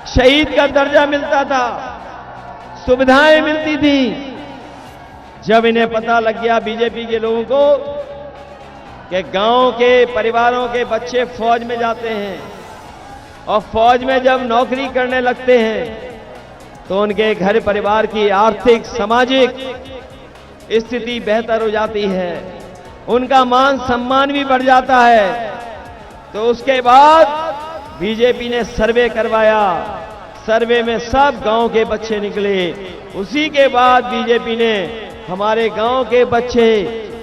शहीद का दर्जा मिलता था, सुविधाएं मिलती थी। जब इन्हें पता लग गया बीजेपी के लोगों को कि गांव के परिवारों के बच्चे फौज में जाते हैं और फौज में जब नौकरी करने लगते हैं तो उनके घर परिवार की आर्थिक सामाजिक स्थिति बेहतर हो जाती है, उनका मान सम्मान भी बढ़ जाता है। तो उसके बाद बीजेपी ने सर्वे करवाया, सर्वे में सब गांव के बच्चे निकले। उसी के बाद बीजेपी ने हमारे गांव के बच्चे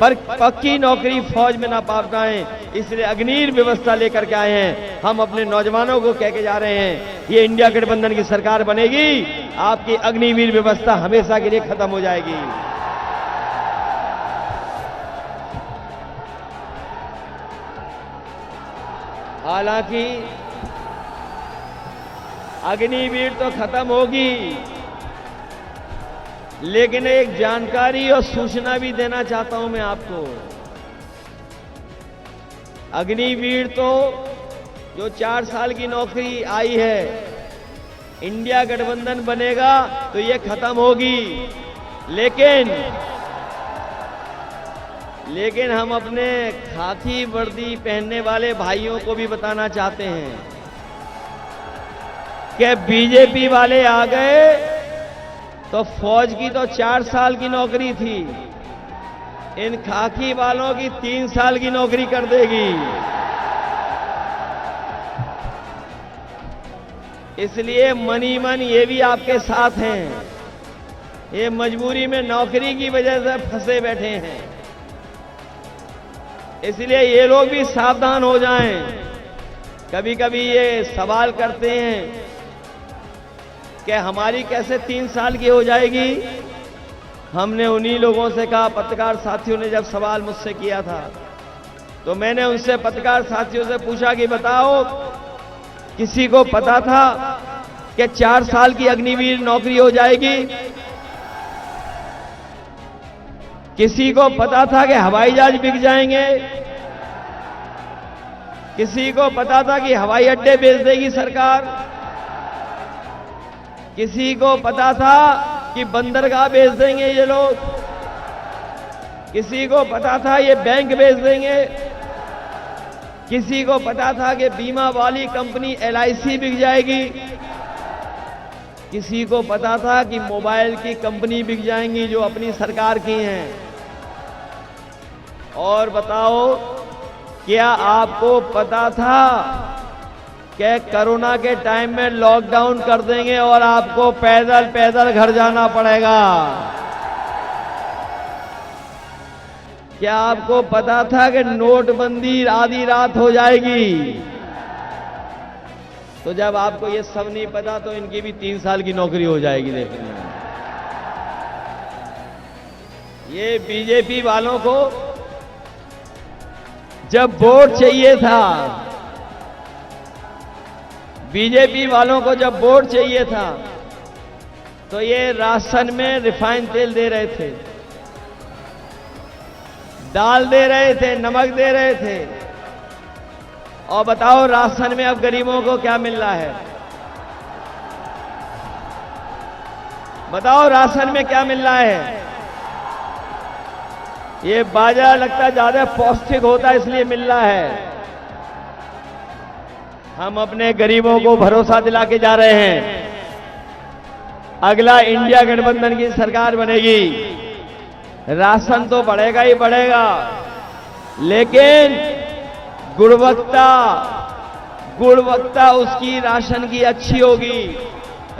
पर पक्की नौकरी फौज में ना पा पाए, इसलिए अग्निवीर व्यवस्था लेकर के आए हैं। हम अपने नौजवानों को कह के जा रहे हैं, ये इंडिया गठबंधन की सरकार बनेगी, आपकी अग्निवीर व्यवस्था हमेशा के लिए खत्म हो जाएगी। हालांकि अग्निवीर तो खत्म होगी, लेकिन एक जानकारी और सूचना भी देना चाहता हूं मैं आपको। अग्निवीर तो जो 4 साल की नौकरी आई है, इंडिया गठबंधन बनेगा तो ये खत्म होगी। लेकिन हम अपने खाकी वर्दी पहनने वाले भाइयों को भी बताना चाहते हैं कि बीजेपी वाले आ गए तो फौज की तो 4 साल की नौकरी थी, इन खाकी वालों की 3 साल की नौकरी कर देगी। इसलिए मनी मन ये भी आपके साथ हैं, ये मजबूरी में नौकरी की वजह से फंसे बैठे हैं। इसलिए ये लोग भी सावधान हो जाएं। कभी कभी ये सवाल करते हैं कि हमारी कैसे 3 साल की हो जाएगी। हमने उन्हीं लोगों से कहा, पत्रकार साथियों ने जब सवाल मुझसे किया था तो मैंने उनसे पत्रकार साथियों से पूछा कि बताओ, किसी को पता था कि 4 साल की अग्निवीर नौकरी हो जाएगी? किसी को पता था कि हवाई जहाज बिक जाएंगे? किसी को पता था कि हवाई अड्डे बेच देगी सरकार? किसी को पता था कि बंदरगाह बेच देंगे ये लोग? किसी को पता था ये बैंक बेच देंगे? किसी को पता था कि बीमा वाली कंपनी LIC बिक जाएगी? किसी को पता था कि मोबाइल की कंपनी बिक जाएंगी जो अपनी सरकार की हैं? और बताओ, क्या आपको पता था कि कोरोना के टाइम में लॉकडाउन कर देंगे और आपको पैदल पैदल घर जाना पड़ेगा? क्या आपको पता था कि नोटबंदी आधी रात हो जाएगी? तो जब आपको ये सब नहीं पता तो इनकी भी 3 साल की नौकरी हो जाएगी। देखिए, ये बीजेपी वालों को जब वोट चाहिए था, बीजेपी वालों को जब वोट चाहिए था तो ये राशन में रिफाइंड तेल दे रहे थे, दाल दे रहे थे, नमक दे रहे थे। और बताओ, राशन में अब गरीबों को क्या मिल रहा है? बताओ, राशन में क्या मिल रहा है? ये बाजरा लगता ज्यादा पौष्टिक होता है इसलिए मिल रहा है। हम अपने गरीबों को भरोसा दिला के जा रहे हैं, अगला इंडिया गठबंधन की सरकार बनेगी, राशन तो बढ़ेगा ही बढ़ेगा, लेकिन गुणवत्ता उसकी राशन की अच्छी होगी,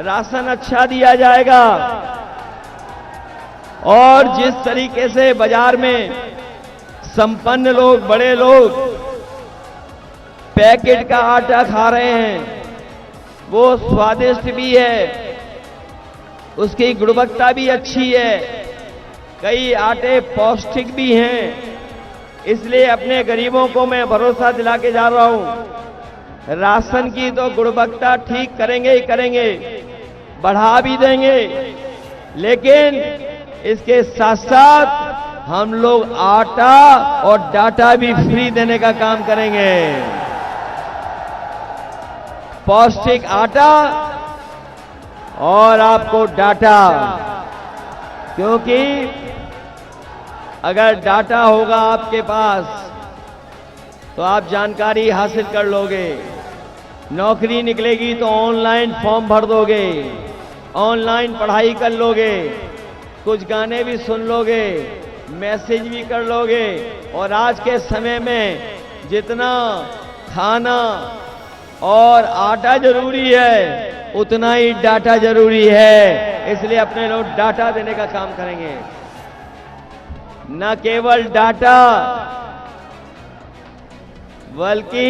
राशन अच्छा दिया जाएगा। और जिस तरीके से बाजार में संपन्न लोग, बड़े लोग पैकेट का आटा खा रहे हैं, वो स्वादिष्ट भी है, उसकी गुणवत्ता भी अच्छी है, कई आटे पौष्टिक भी हैं। इसलिए अपने गरीबों को मैं भरोसा दिला के जा रहा हूं, राशन की तो गुणवत्ता ठीक करेंगे ही करेंगे, बढ़ा भी देंगे, लेकिन इसके साथ साथ हम लोग आटा और डाटा भी फ्री देने का काम करेंगे। पौष्टिक आटा और आपको डाटा, क्योंकि अगर डाटा होगा आपके पास तो आप जानकारी हासिल कर लोगे। नौकरी निकलेगी तो ऑनलाइन फॉर्म भर दोगे, ऑनलाइन पढ़ाई कर लोगे, कुछ गाने भी सुन लोगे, मैसेज भी कर लोगे। और आज के समय में जितना खाना और आटा जरूरी है उतना ही डाटा जरूरी है। इसलिए अपने लोग डाटा देने का काम करेंगे। न केवल डाटा बल्कि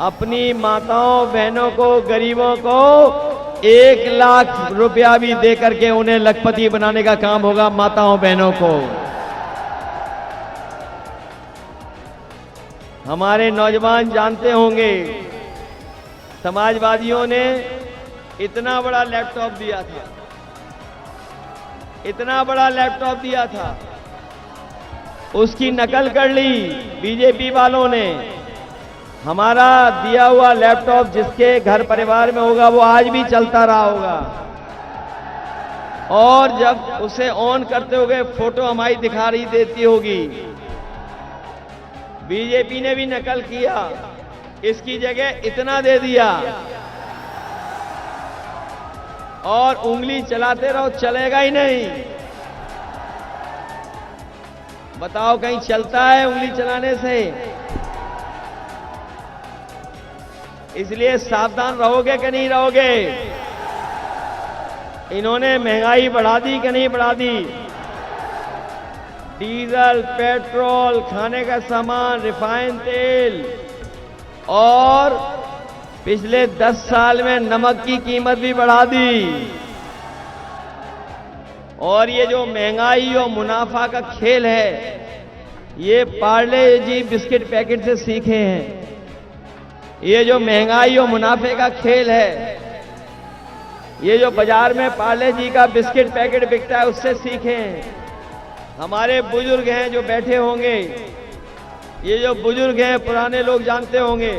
अपनी माताओं बहनों को, गरीबों को 1 लाख रुपया भी देकर के उन्हें लखपति बनाने का काम होगा। माताओं बहनों को, हमारे नौजवान जानते होंगे समाजवादियों ने इतना बड़ा लैपटॉप दिया था, इतना बड़ा लैपटॉप दिया था, उसकी नकल कर ली बीजेपी वालों ने। हमारा दिया हुआ लैपटॉप जिसके घर परिवार में होगा वो आज भी चलता रहा होगा, और जब उसे ऑन करते होगे फोटो हमारी दिखा रही देती होगी। बीजेपी ने भी नकल किया, इसकी जगह इतना दे दिया और उंगली चलाते रहो, चलेगा ही नहीं। बताओ कहीं चलता है उंगली चलाने से? इसलिए सावधान रहोगे कि नहीं रहोगे? इन्होंने महंगाई बढ़ा दी कि नहीं बढ़ा दी? डीजल, पेट्रोल, खाने का सामान, रिफाइंड तेल, और पिछले 10 साल में नमक की कीमत भी बढ़ा दी। और ये जो महंगाई और मुनाफा का खेल है, ये पार्ले जी बिस्किट पैकेट से सीखे हैं। ये जो महंगाई और मुनाफे का खेल है, ये जो बाजार में पार्ले जी का बिस्किट पैकेट बिकता है उससे सीखे हैं। हमारे बुजुर्ग हैं जो बैठे होंगे, ये जो बुजुर्ग हैं पुराने लोग जानते होंगे,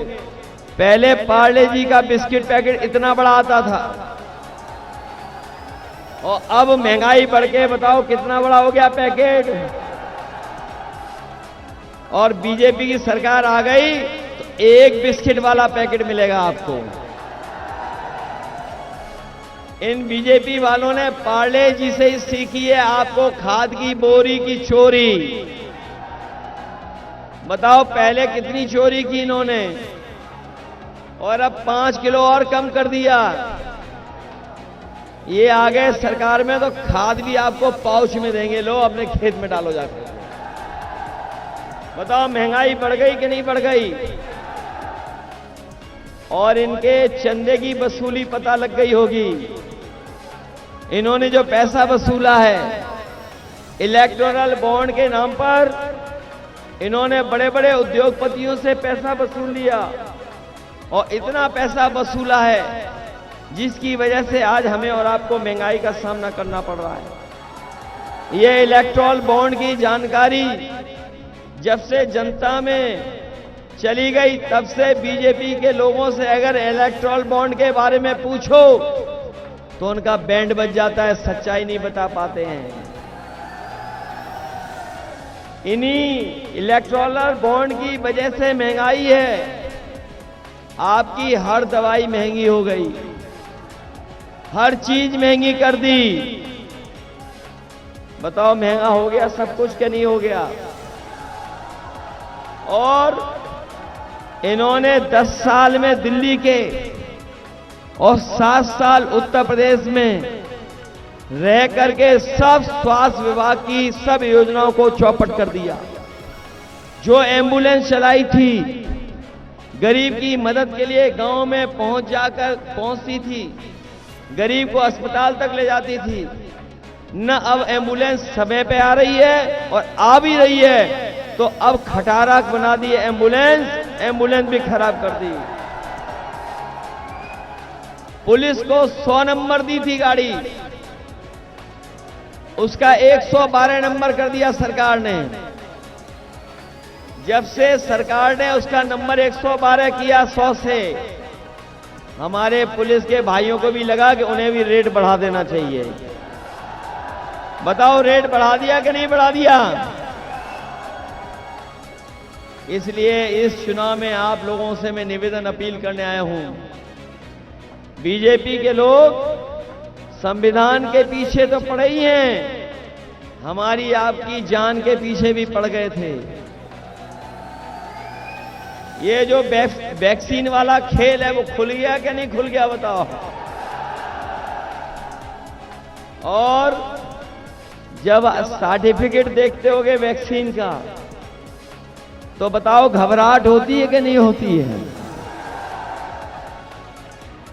पहले पार्ले जी का बिस्किट पैकेट इतना बड़ा आता था और अब महंगाई बढ़ के बताओ कितना बड़ा हो गया पैकेट। और बीजेपी की सरकार आ गई तो 1 बिस्किट वाला पैकेट मिलेगा आपको। इन बीजेपी वालों ने पार्ले जी से ही सीखी है आपको खाद की बोरी की चोरी। बताओ पहले कितनी चोरी की इन्होंने, और अब 5 किलो और कम कर दिया। ये आ गए सरकार में तो खाद भी आपको पाउच में देंगे, लो अपने खेत में डालो जाकर। बताओ महंगाई बढ़ गई कि नहीं बढ़ गई? और इनके चंदे की वसूली पता लग गई होगी। इन्होंने जो पैसा वसूला है इलेक्टोरल बॉन्ड के नाम पर, इन्होंने बड़े बड़े उद्योगपतियों से पैसा वसूल लिया और इतना पैसा वसूला है जिसकी वजह से आज हमें और आपको महंगाई का सामना करना पड़ रहा है। ये इलेक्टोरल बॉन्ड की जानकारी जब से जनता में चली गई तब से बीजेपी के लोगों से अगर इलेक्टोरल बॉन्ड के बारे में पूछो तो उनका बैंड बज जाता है, सच्चाई नहीं बता पाते हैं। इन्हीं इलेक्टोरल बॉन्ड की वजह से महंगाई है। आपकी हर दवाई महंगी हो गई, हर चीज महंगी कर दी। बताओ महंगा हो गया सब कुछ क्या नहीं हो गया? और इन्होंने 10 साल में दिल्ली के और 7 साल उत्तर प्रदेश में रह करके सब स्वास्थ्य विभाग की सब योजनाओं को चौपट कर दिया। जो एम्बुलेंस चलाई थी गरीब की मदद के लिए, गांव में पहुंचती थी, गरीब को अस्पताल तक ले जाती थी, न अब एम्बुलेंस समय पे आ रही है, और आ भी रही है तो अब खटारा बना दी एम्बुलेंस भी खराब कर दी। पुलिस को 100 नंबर दी थी गाड़ी, उसका 112 नंबर कर दिया सरकार ने। जब से सरकार ने उसका नंबर 112 किया 100 से, हमारे पुलिस के भाइयों को भी लगा कि उन्हें भी रेट बढ़ा देना चाहिए। बताओ, रेट बढ़ा दिया कि नहीं बढ़ा दिया? इसलिए इस चुनाव में आप लोगों से मैं निवेदन अपील करने आया हूं। बीजेपी के लोग संविधान के पीछे तो पड़े ही हैं, हमारी आपकी जान के पीछे भी पड़ गए थे। ये जो वैक्सीन वाला खेल है वो खुल गया कि नहीं खुल गया बताओ? और जब सर्टिफिकेट देखते होगे वैक्सीन का तो बताओ घबराहट होती है कि नहीं होती है?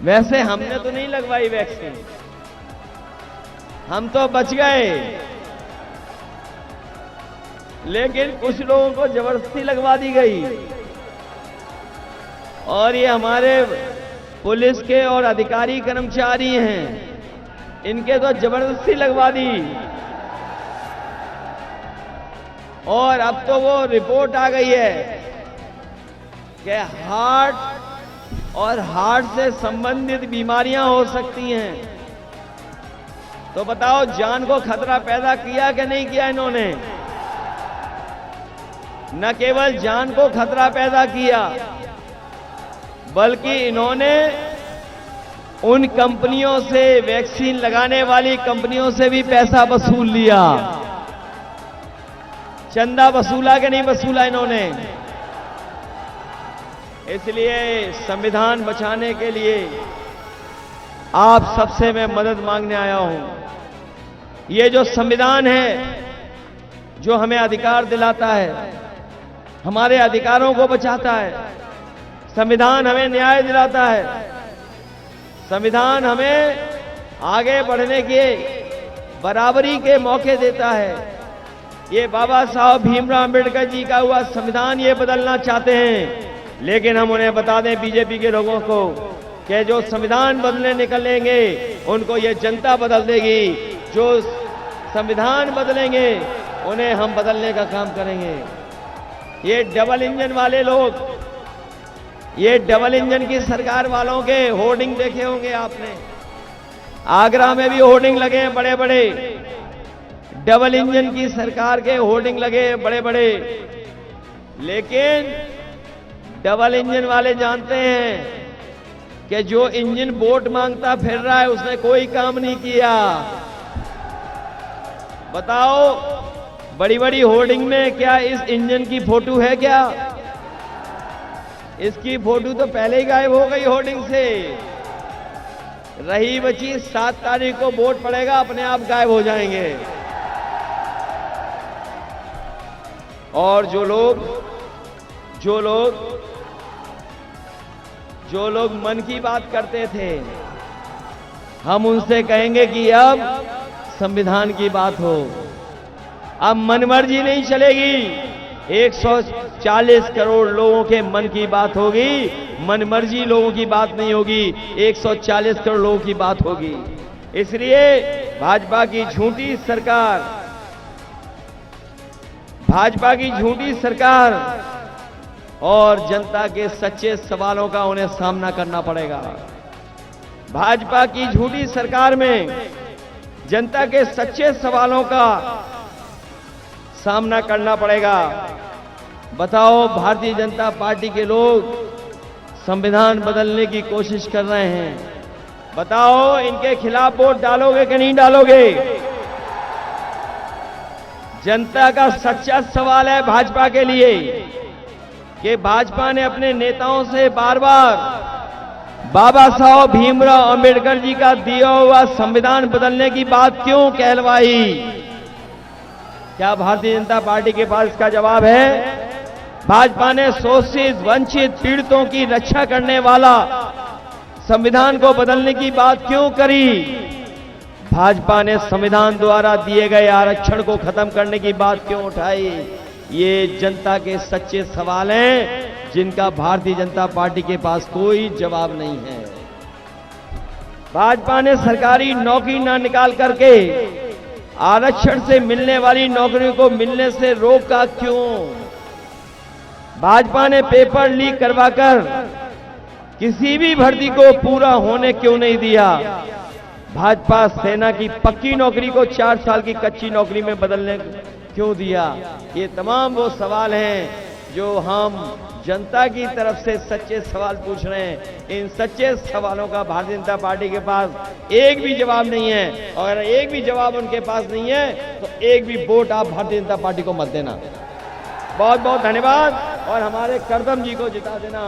वैसे हमने तो नहीं लगवाई वैक्सीन, हम तो बच गए, लेकिन कुछ लोगों को जबरदस्ती लगवा दी गई। और ये हमारे पुलिस के और अधिकारी कर्मचारी हैं, इनके तो जबरदस्ती लगवा दी। और अब तो वो रिपोर्ट आ गई है कि हार्ट और हार्ट से संबंधित बीमारियां हो सकती हैं। तो बताओ, जान को खतरा पैदा किया कि नहीं किया इन्होंने? न केवल जान को खतरा पैदा किया, बल्कि इन्होंने उन कंपनियों से, वैक्सीन लगाने वाली कंपनियों से भी पैसा वसूल लिया। चंदा वसूला कि नहीं वसूला इन्होंने? इसलिए संविधान बचाने के लिए आप सबसे मैं मदद मांगने आया हूं। ये जो संविधान है जो हमें अधिकार दिलाता है, हमारे अधिकारों को बचाता है, संविधान हमें न्याय दिलाता है, संविधान हमें आगे बढ़ने के बराबरी के मौके देता है। ये बाबा साहब भीमराव अंबेडकर जी का हुआ संविधान ये बदलना चाहते हैं, लेकिन हम उन्हें बता दें बीजेपी के लोगों को कि जो संविधान बदलने निकलेंगे उनको ये जनता बदल देगी। जो संविधान बदलेंगे उन्हें हम बदलने का काम करेंगे। ये डबल इंजन वाले लोग, ये डबल इंजन की सरकार वालों के होर्डिंग देखे होंगे आपने। आगरा में भी होर्डिंग लगे हैं बड़े बड़े, डबल इंजन की सरकार के होर्डिंग लगे हैं बड़े बड़े। लेकिन डबल इंजन वाले जानते हैं कि जो इंजन वोट मांगता फिर रहा है उसने कोई काम नहीं किया। बताओ, बड़ी बड़ी होर्डिंग में क्या इस इंजन की फोटो है क्या? इसकी फोटो तो पहले ही गायब हो गई होर्डिंग से। रही बची 7 तारीख को वोट पड़ेगा, अपने आप गायब हो जाएंगे। और जो लोग मन की बात करते थे, हम उनसे कहेंगे कि अब संविधान की बात हो, अब मनमर्जी नहीं चलेगी। 140 करोड़ लोगों के मन की बात होगी, मनमर्जी लोगों की बात नहीं होगी, 140 करोड़ लोगों की बात होगी। इसलिए भाजपा की झूठी सरकार और जनता के सच्चे सवालों का उन्हें सामना करना पड़ेगा। भाजपा की झूठी सरकार में जनता के सच्चे सवालों का सामना करना पड़ेगा। बताओ, भारतीय जनता पार्टी के लोग संविधान बदलने की कोशिश कर रहे हैं, बताओ इनके खिलाफ वोट डालोगे कि नहीं डालोगे? जनता का सच्चा सवाल है भाजपा के लिए कि भाजपा ने अपने नेताओं से बार बार बाबा साहब भीमराव अंबेडकर जी का दिया हुआ संविधान बदलने की बात क्यों कहलवाई? क्या भारतीय जनता पार्टी के पास इसका जवाब है? भाजपा ने शोषित, वंचित, पीड़ितों की रक्षा करने वाला संविधान को बदलने की बात क्यों करी? भाजपा ने संविधान द्वारा दिए गए आरक्षण को खत्म करने की बात क्यों उठाई? ये जनता के सच्चे सवाल हैं जिनका भारतीय जनता पार्टी के पास कोई जवाब नहीं है। भाजपा ने सरकारी नौकरी न निकाल करके आरक्षण से मिलने वाली नौकरियों को मिलने से रोका क्यों? भाजपा ने पेपर लीक करवाकर किसी भी भर्ती को पूरा होने क्यों नहीं दिया? भाजपा सेना की पक्की नौकरी को 4 साल की कच्ची नौकरी में बदलने क्यों दिया? ये तमाम वो सवाल हैं जो हम जनता की तरफ से सच्चे सवाल पूछ रहे हैं। इन सच्चे सवालों का भारतीय जनता पार्टी के पास एक भी जवाब नहीं है, और अगर एक भी जवाब उनके पास नहीं है तो एक भी वोट आप भारतीय जनता पार्टी को मत देना। बहुत बहुत धन्यवाद और हमारे करदम जी को जिता देना।